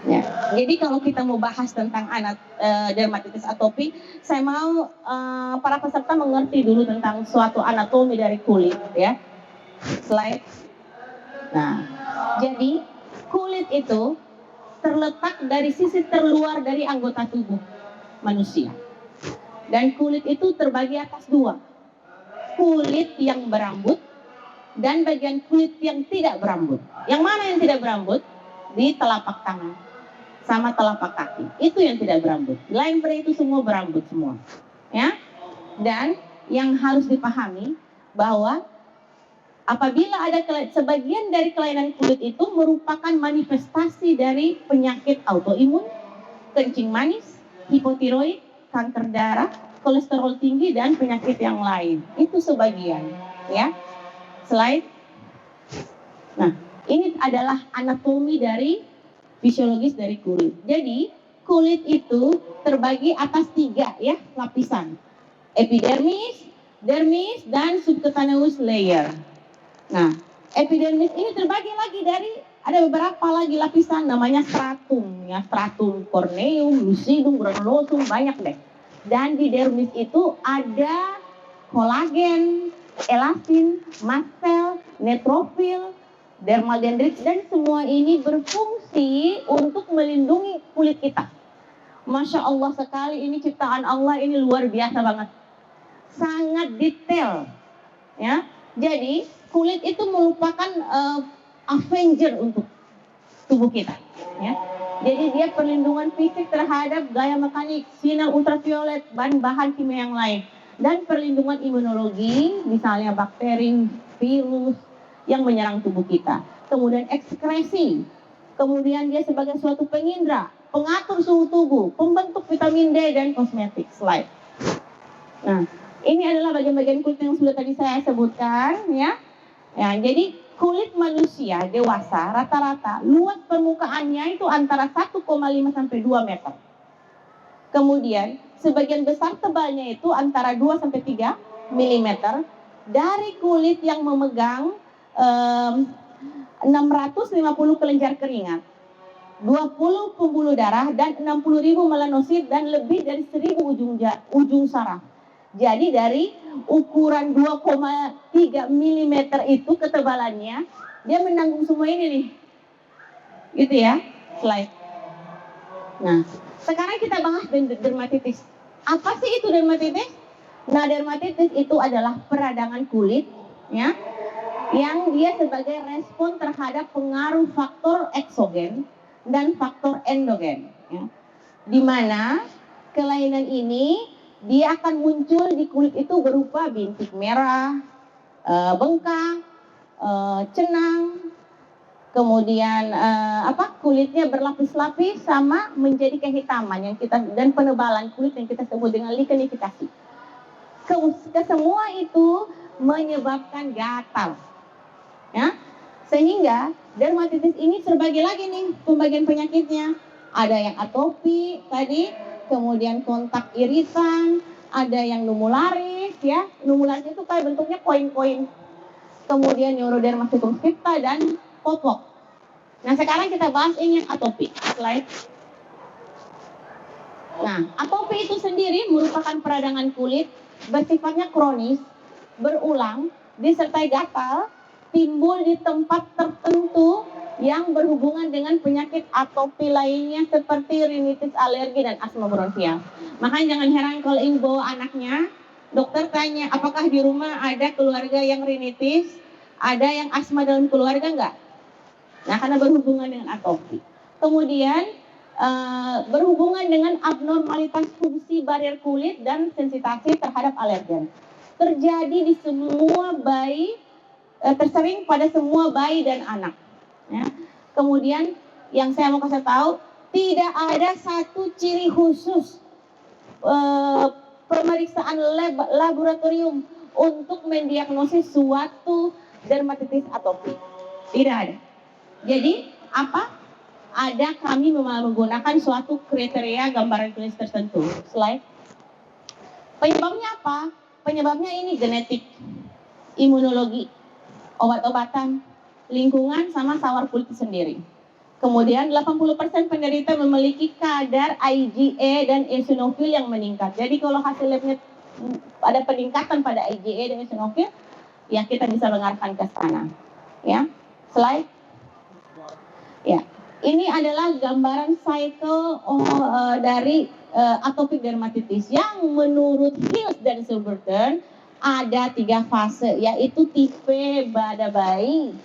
Ya, jadi kalau kita mau bahas tentang dermatitis atopi, saya mau para peserta mengerti dulu tentang suatu anatomi dari kulit, ya. Slide. Nah, jadi kulit itu terletak dari sisi terluar dari anggota tubuh manusia. Dan kulit itu terbagi atas dua. Kulit yang berambut dan bagian kulit yang tidak berambut. Yang mana yang tidak berambut? Di telapak tangan sama telapak kaki. Itu yang tidak berambut. Lain pada itu semua berambut semua. Ya. Dan yang harus dipahami bahwa apabila ada sebagian dari kelainan kulit itu merupakan manifestasi dari penyakit autoimun, kencing manis, hipotiroid, kanker darah, kolesterol tinggi dan penyakit yang lain. Itu sebagian, ya. Slide. Nah, ini adalah anatomi dari fisiologis dari kulit. Jadi, kulit itu terbagi atas 3 ya, lapisan. Epidermis, dermis dan subcutaneous layer. Nah, epidermis ini terbagi lagi dari ada beberapa lagi lapisan namanya stratum ya, stratum corneum, lucidum, granulosum, banyak deh. Dan di dermis itu ada kolagen, elasin, mast cell, neutrofil, dermal dendrit dan semua ini berfungsi untuk melindungi kulit kita. Masya Allah sekali, ini ciptaan Allah ini luar biasa banget. Sangat detail ya. Jadi kulit itu merupakan avenger untuk tubuh kita ya. Jadi dia perlindungan fisik terhadap gaya mekanik, sinar ultraviolet, bahan-bahan kimia yang lain, dan perlindungan imunologi, misalnya bakteri, virus yang menyerang tubuh kita. Kemudian ekskresi, kemudian dia sebagai suatu pengindra, pengatur suhu tubuh, pembentuk vitamin D dan kosmetik. Slide. Nah, ini adalah bagian-bagian kulit yang sudah tadi saya sebutkan ya. Ya, jadi kulit manusia dewasa rata-rata luas permukaannya itu antara 1,5 sampai 2 meter. Kemudian sebagian besar tebalnya itu antara 2 sampai 3 mm dari kulit yang memegang 650 kelenjar keringat, 20 pembuluh darah dan 60.000 melanosit dan lebih dari 1.000 ujung saraf. Jadi dari ukuran 2,3 mm itu ketebalannya, dia menanggung semua ini nih. Gitu ya, slide. Nah, sekarang kita bahas dermatitis. Apa sih itu dermatitis? Nah, dermatitis itu adalah peradangan kulit ya, yang dia sebagai respon terhadap pengaruh faktor eksogen dan faktor endogen ya. Di mana kelainan ini dia akan muncul di kulit itu berupa bintik merah, bengkak, cenang, kemudian kulitnya berlapis-lapis sama menjadi kehitaman yang kita dan penebalan kulit yang kita sebut dengan likenifikasi. Kesemua itu menyebabkan gatal, ya. Sehingga dermatitis ini terbagi lagi nih pembagian penyakitnya. Ada yang atopi tadi, kemudian kontak iritan, ada yang numularis ya. Numularis itu kayak bentuknya koin-koin. Kemudian neuroderma circumscripta dan popok. Nah, sekarang kita bahas ini yang atopi. Slide. Nah, atopi itu sendiri merupakan peradangan kulit bersifatnya kronis, berulang, disertai gatal, timbul di tempat tertentu yang berhubungan dengan penyakit atopi lainnya seperti rinitis, alergi, dan asma bronkial. Makanya jangan heran kalau ibu bawa anaknya, dokter tanya, apakah di rumah ada keluarga yang rinitis, ada yang asma dalam keluarga enggak? Nah, karena berhubungan dengan atopi. Kemudian berhubungan dengan abnormalitas fungsi barrier kulit dan sensitasi terhadap alergen. Terjadi di semua bayi, tersering pada semua bayi dan anak. Ya. Kemudian yang saya mau kasih tahu, tidak ada satu ciri khusus pemeriksaan laboratorium untuk mendiagnosis suatu dermatitis atopi. Tidak ada. Jadi apa? Ada kami menggunakan suatu kriteria gambaran klinis tertentu. Slide. Penyebabnya apa? Penyebabnya ini genetik, imunologi, obat-obatan, lingkungan, sama sawar kulit sendiri. Kemudian 80% penderita memiliki kadar IgA dan eosinofil yang meningkat. Jadi kalau hasil labnya ada peningkatan pada IgA dan eosinofil, ya kita bisa mengarahkan ke sana. Ya, slide. Ya, ini adalah gambaran cycle dari atopic dermatitis yang menurut Hills dan Silverton ada 3 fase, yaitu tipe pada bayi,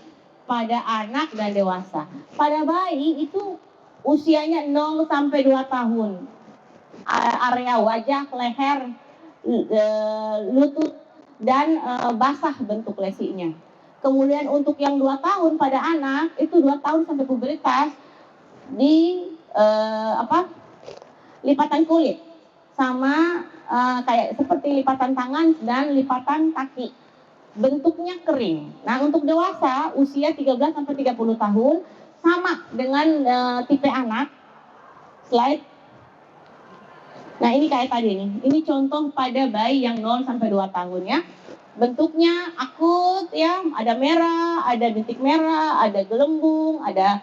pada anak dan dewasa. Pada bayi itu usianya 0 sampai 2 tahun. Area wajah, leher, lutut dan basah bentuk lesinya. Kemudian untuk yang 2 tahun pada anak itu 2 tahun sampai pubertas di lipatan kulit sama kayak seperti lipatan tangan dan lipatan kaki. Bentuknya kering. Nah, untuk dewasa usia 13 sampai 30 tahun sama dengan tipe anak. Slide. Nah, ini kayak tadi nih. Ini contoh pada bayi yang 0 sampai 2 tahun ya. Bentuknya akut ya, ada merah, ada bintik merah, ada gelembung, ada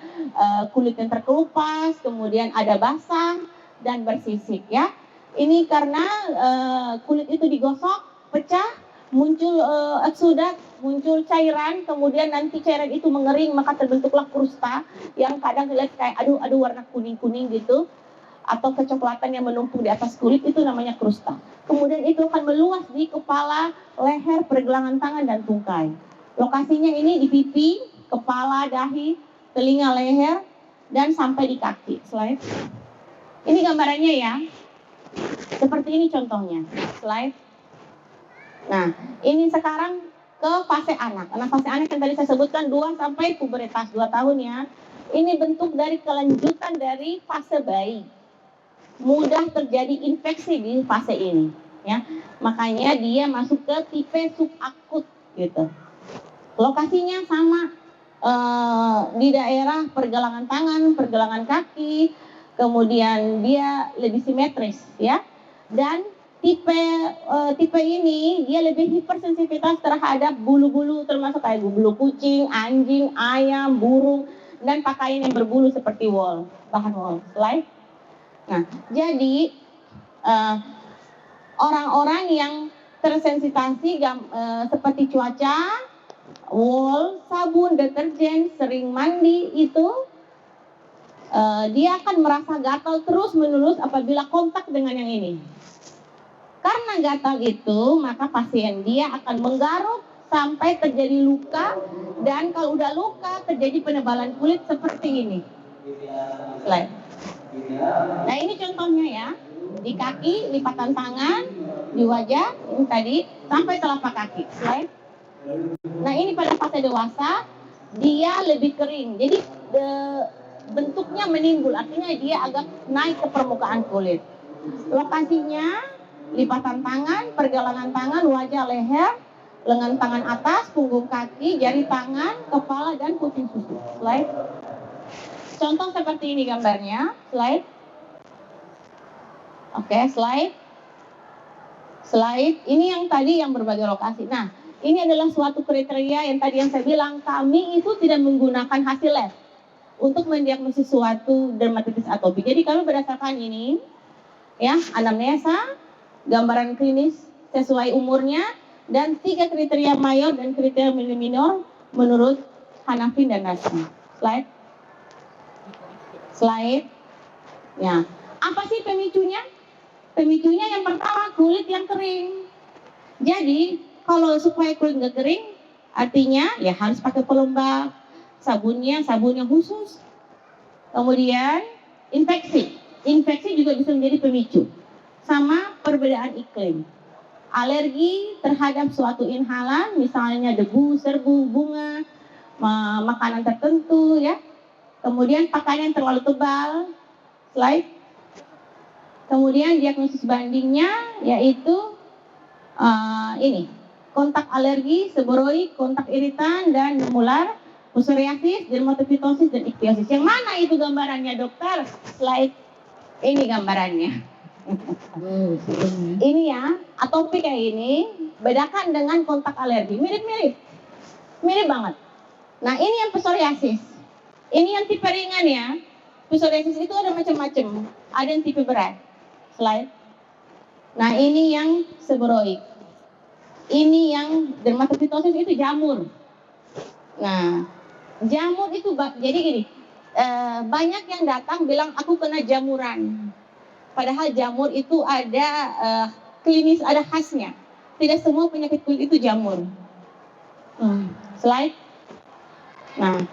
kulit yang terkelupas, kemudian ada basah dan bersisik ya. Ini karena kulit itu digosok, pecah, muncul eksudat, muncul cairan, kemudian nanti cairan itu mengering, maka terbentuklah krusta yang kadang dilihat kayak aduh warna kuning-kuning gitu, atau kecoklatan yang menumpuk di atas kulit, itu namanya krusta. Kemudian itu akan meluas di kepala, leher, pergelangan tangan dan tungkai. Lokasinya ini di pipi, kepala, dahi, telinga, leher, dan sampai di kaki. Slide. Ini gambarannya ya. Seperti ini contohnya. Slide. Nah, ini sekarang ke fase anak. Karena fase anak yang tadi saya sebutkan 2 sampai pubertas 2 tahun ya. Ini bentuk dari kelanjutan dari fase bayi. Mudah terjadi infeksi di fase ini ya. Makanya dia masuk ke tipe subakut gitu. Lokasinya sama di daerah pergelangan tangan, pergelangan kaki, kemudian dia lebih simetris ya. Dan tipe ini dia lebih hipersensitivitas terhadap bulu-bulu, termasuk kayak bulu kucing, anjing, ayam, burung, dan pakaian yang berbulu seperti wool, bahan wool. Slide. Nah, jadi orang-orang yang tersensitasi seperti cuaca, wool, sabun, deterjen, sering mandi itu dia akan merasa gatal terus-menerus apabila kontak dengan yang ini. Karena gatal itu, maka pasien dia akan menggaruk sampai terjadi luka, dan kalau udah luka terjadi penebalan kulit seperti ini. Slide. Nah, ini contohnya ya. Di kaki, lipatan tangan, di wajah, ini tadi, sampai telapak kaki. Slide. Nah, ini pada fase dewasa, dia lebih kering. Jadi, bentuknya menimbul, artinya dia agak naik ke permukaan kulit. Lokasinya lipatan tangan, pergelangan tangan, wajah, leher, lengan tangan atas, punggung kaki, jari tangan, kepala, dan puting susu. Slide. Contoh seperti ini gambarnya. Slide. Oke, slide. Slide. Ini yang tadi yang berbagai lokasi. Nah, ini adalah suatu kriteria yang tadi yang saya bilang, kami itu tidak menggunakan hasil lab untuk mendiagnosis suatu dermatitis atopik. Jadi kami berdasarkan ini, ya, anamnesa, gambaran klinis sesuai umurnya, dan 3 kriteria mayor dan kriteria minor menurut Hanafin dan Nasmi. Slide. Slide. Ya. Apa sih pemicunya? Pemicunya yang pertama kulit yang kering. Jadi kalau supaya kulit nggak kering, artinya ya harus pakai pelembab, sabunnya khusus. Kemudian infeksi. Infeksi juga bisa menjadi pemicu. Sama perbedaan iklim. Alergi terhadap suatu inhalan, misalnya debu, serbu, bunga, makanan tertentu ya. Kemudian pakaian terlalu tebal. Slide. Kemudian diagnosis bandingnya yaitu ini, kontak alergi, seboroid, kontak iritan, dan nular, psoriasis, dermatofitosis, dan ichthyosis. Yang mana itu gambarannya, dokter? Slide. Ini gambarannya. Ini ya, atopik kayak ini, bedakan dengan kontak alergi. Mirip banget. Nah, ini yang psoriasis. Ini yang tipe ringan ya. Psoriasis itu ada macam-macam. Ada yang tipe berat. Slide. Nah, ini yang seborrheic. Ini yang dermatopitosis itu jamur. Nah, jamur itu jadi gini. Banyak yang datang bilang aku kena jamuran. Padahal jamur itu ada klinis, ada khasnya. Tidak semua penyakit kulit itu jamur. Slide. Nah,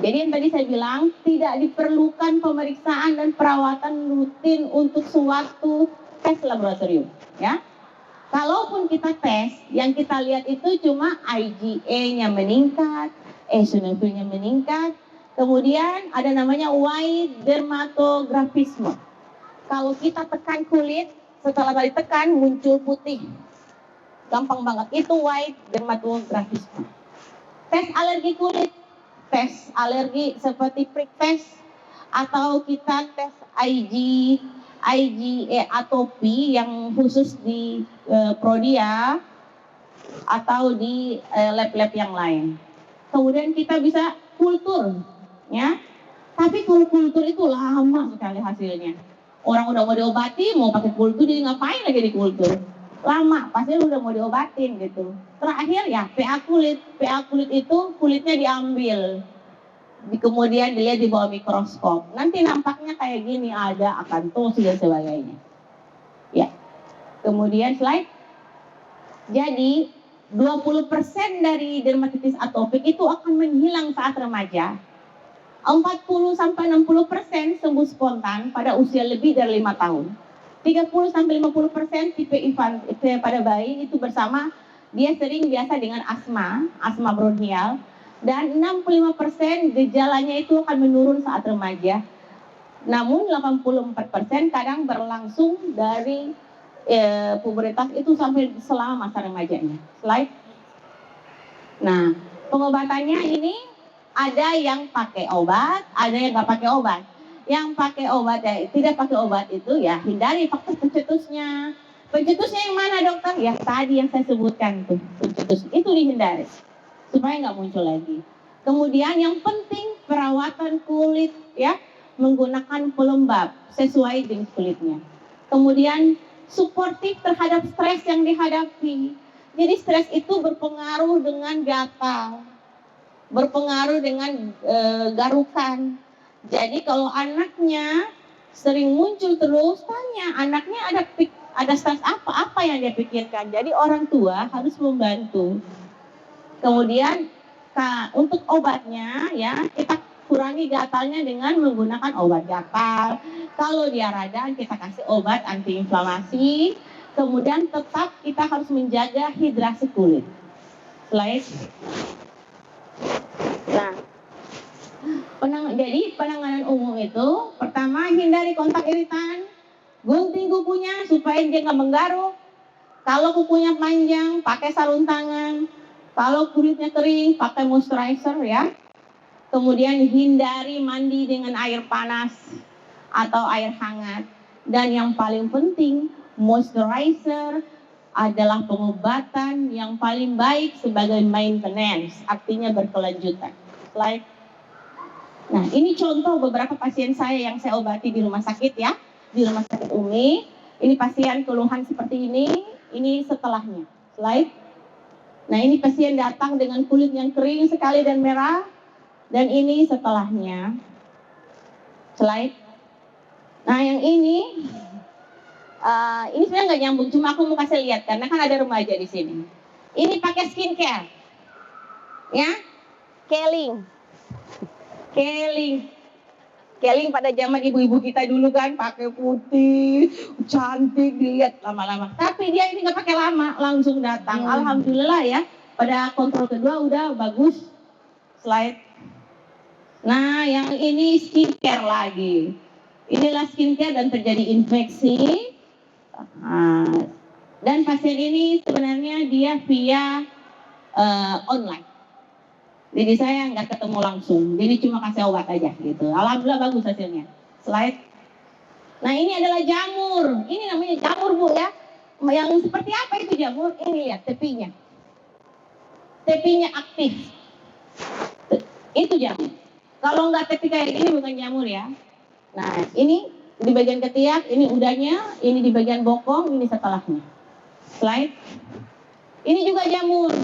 jadi yang tadi saya bilang tidak diperlukan pemeriksaan dan perawatan rutin untuk suatu tes laboratorium, ya. Kalaupun kita tes, yang kita lihat itu cuma IgA-nya meningkat, eosinophil-nya meningkat, kemudian ada namanya white dermatographisme. Kalau kita tekan kulit, setelah ditekan muncul putih. Gampang banget, itu white dermatographisme. Tes alergi kulit, tes alergi seperti prick test, atau kita tes IgA atopi yang khusus di Prodia atau di lab-lab yang lain. Kemudian kita bisa kultur, ya. Tapi kalau kultur itu lama sekali hasilnya. Orang udah mau diobati, mau pakai kultur, jadi ngapain lagi di kultur? Lama, pasti udah mau diobatin gitu. Terakhir ya PA kulit. PA kulit itu kulitnya diambil. Kemudian dilihat di bawah mikroskop. Nanti nampaknya kayak gini, ada akantosis dan sebagainya. Ya. Kemudian slide. Jadi 20% dari dermatitis atopik itu akan menghilang saat remaja. 40-60% sembuh spontan pada usia lebih dari 5 tahun. 30-50% tipe infant pada bayi itu bersama, dia sering biasa dengan asma bronkial. Dan 65% gejalanya itu akan menurun saat remaja. Namun 84% kadang berlangsung dari pubertas itu sampai selama masa remajanya. Slide. Nah, pengobatannya ini ada yang pakai obat, ada yang nggak pakai obat. Yang pakai obat ya, tidak pakai obat itu ya hindari faktor pencetusnya. Pencetusnya yang mana dokter? Ya tadi yang saya sebutkan tuh, pencetus itu dihindari supaya nggak muncul lagi. Kemudian yang penting perawatan kulit ya, menggunakan pelembab sesuai jenis kulitnya. Kemudian suportif terhadap stres yang dihadapi. Jadi stres itu berpengaruh dengan gatal, berpengaruh dengan garukan. Jadi kalau anaknya sering muncul terus, tanya anaknya ada stres apa yang dia pikirkan. Jadi orang tua harus membantu. Kemudian untuk obatnya ya kita kurangi gatalnya dengan menggunakan obat gatal. Kalau dia radang kita kasih obat antiinflamasi. Kemudian tetap kita harus menjaga hidrasi kulit. Slide. Nah, jadi penanganan umum itu pertama hindari kontak iritan, gunting kukunya supaya dia nggak menggaruk. Kalau kukunya panjang pakai sarung tangan. Kalau kulitnya kering, pakai moisturizer ya. Kemudian hindari mandi dengan air panas atau air hangat. Dan yang paling penting, moisturizer adalah pengobatan yang paling baik sebagai maintenance, artinya berkelanjutan. Slide. Nah, ini contoh beberapa pasien saya yang saya obati di rumah sakit ya, di rumah sakit Umi. Ini pasien keluhan seperti ini setelahnya. Slide. Nah, ini pasien datang dengan kulit yang kering sekali dan merah. Dan ini setelahnya. Slide. Nah, yang ini sebenarnya nggak nyambung, cuma aku mau kasih lihat karena kan ada remaja di sini. Ini pakai skincare. Ya. Keling pada zaman ibu-ibu kita dulu kan pakai putih, cantik dilihat lama-lama. Tapi dia ini nggak pakai lama, langsung datang. Alhamdulillah ya. Pada kontrol kedua udah bagus. Slide. Nah, yang ini skincare lagi. Inilah skincare dan terjadi infeksi. Dan pasien ini sebenarnya dia via online. Jadi saya nggak ketemu langsung, jadi cuma kasih obat aja gitu. Alhamdulillah bagus hasilnya. Slide. Nah, ini adalah jamur. Ini namanya jamur Bu ya. Yang seperti apa itu jamur? Ini lihat tepinya. Tepinya aktif. Itu jamur. Kalau nggak ketika ini bukan jamur ya. Nah, ini di bagian ketiak, ini udahnya, ini di bagian bokong, ini setelahnya. Slide. Ini juga jamur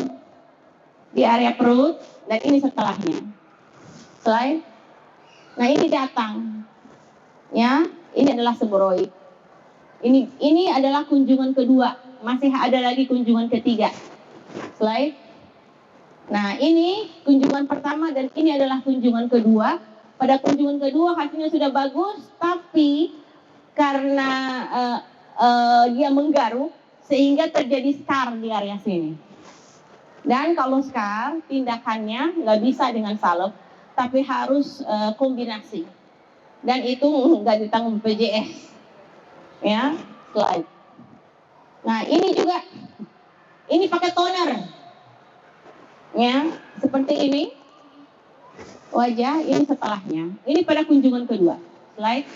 di area perut, dan ini setelahnya. Slide. Nah, ini datang. Ya, ini adalah seboroid. Ini adalah kunjungan kedua. Masih ada lagi kunjungan ketiga. Slide. Nah, ini kunjungan pertama dan ini adalah kunjungan kedua. Pada kunjungan kedua hasilnya sudah bagus, tapi karena dia menggaruk sehingga terjadi scar di area sini. Dan kalau scar, tindakannya nggak bisa dengan salep, tapi harus kombinasi. Dan itu nggak ditanggung BPJS. Ya, slide. Nah, ini juga, ini pakai toner. Ya, seperti ini. Wajah, ini setelahnya. Ini pada kunjungan kedua. Slide.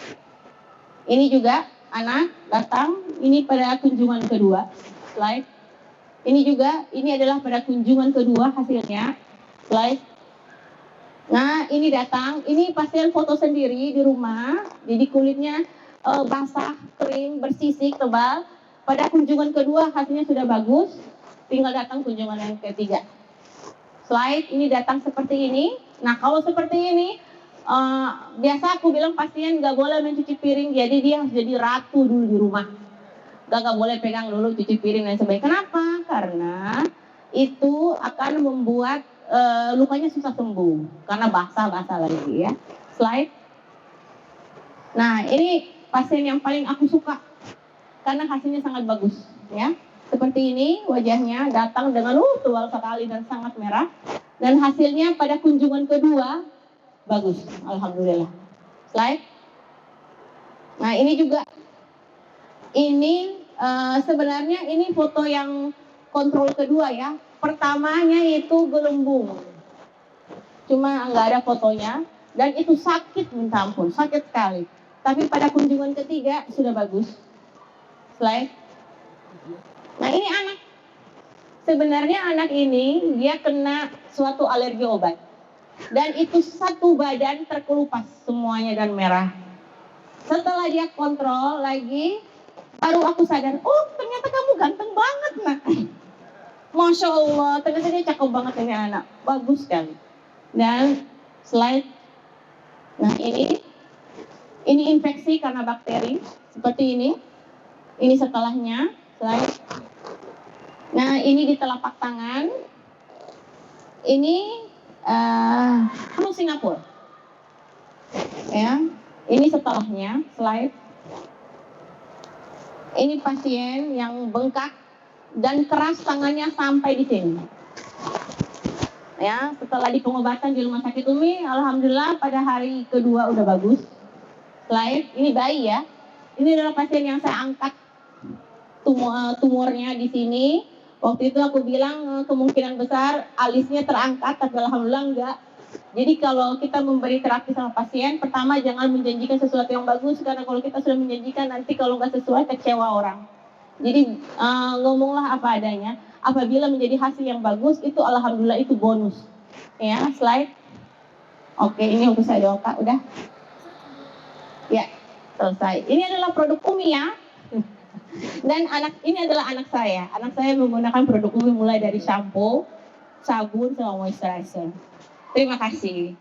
Ini juga anak datang, ini pada kunjungan kedua. Slide. Ini juga, ini adalah pada kunjungan kedua hasilnya. Slide. Nah, ini datang, ini pasien foto sendiri di rumah, jadi kulitnya basah, kering, bersisik, tebal. Pada kunjungan kedua hasilnya sudah bagus, tinggal datang kunjungan yang ketiga. Slide, ini datang seperti ini. Nah, kalau seperti ini, biasa aku bilang pasien nggak boleh mencuci piring, jadi dia harus jadi ratu dulu di rumah. Nggak boleh pegang dulu cuci piring dan sebagainya. Kenapa? Karena itu akan membuat lukanya susah sembuh karena basah-basah lagi ya. Slide. Nah, ini pasien yang paling aku suka karena hasilnya sangat bagus ya. Seperti ini wajahnya datang dengan tebal sekali dan sangat merah, dan hasilnya pada kunjungan kedua bagus, alhamdulillah. Slide. Nah, ini juga ini sebenarnya ini foto yang kontrol kedua ya. Pertamanya itu gelembung, cuma nggak ada fotonya, dan itu sakit minta ampun, sakit sekali. Tapi pada kunjungan ketiga sudah bagus. Slide. Nah, ini anak. Sebenarnya anak ini dia kena suatu alergi obat, dan itu satu badan terkelupas semuanya dan merah. Setelah dia kontrol lagi, baru aku sadar, oh ternyata kamu ganteng banget nak. Masya Allah, ternyata dia cakep banget ini anak, bagus sekali. Dan slide. Nah, ini infeksi karena bakteri seperti ini. Ini setelahnya. Slide. Nah, ini di telapak tangan. Ini flu Singapura. Ya, ini setelahnya. Slide. Ini pasien yang bengkak dan keras tangannya sampai di sini. Ya, setelah di pengobatan di rumah sakit Umi, alhamdulillah pada hari kedua udah bagus. Slide. Ini bayi ya. Ini adalah pasien yang saya angkat tumornya di sini. Waktu itu aku bilang kemungkinan besar alisnya terangkat, tapi alhamdulillah enggak. Jadi kalau kita memberi terapi sama pasien, pertama jangan menjanjikan sesuatu yang bagus, karena kalau kita sudah menjanjikan nanti kalau nggak sesuai kecewa orang. Jadi ngomonglah apa adanya. Apabila menjadi hasil yang bagus, itu alhamdulillah itu bonus. Ya, slide. Oke, ini untuk saya doa, udah. Ya, selesai. Ini adalah produk Umi ya. Dan ini adalah anak saya. Anak saya menggunakan produk Umi mulai dari shampoo, sabun, sama moisturizer. Terima kasih.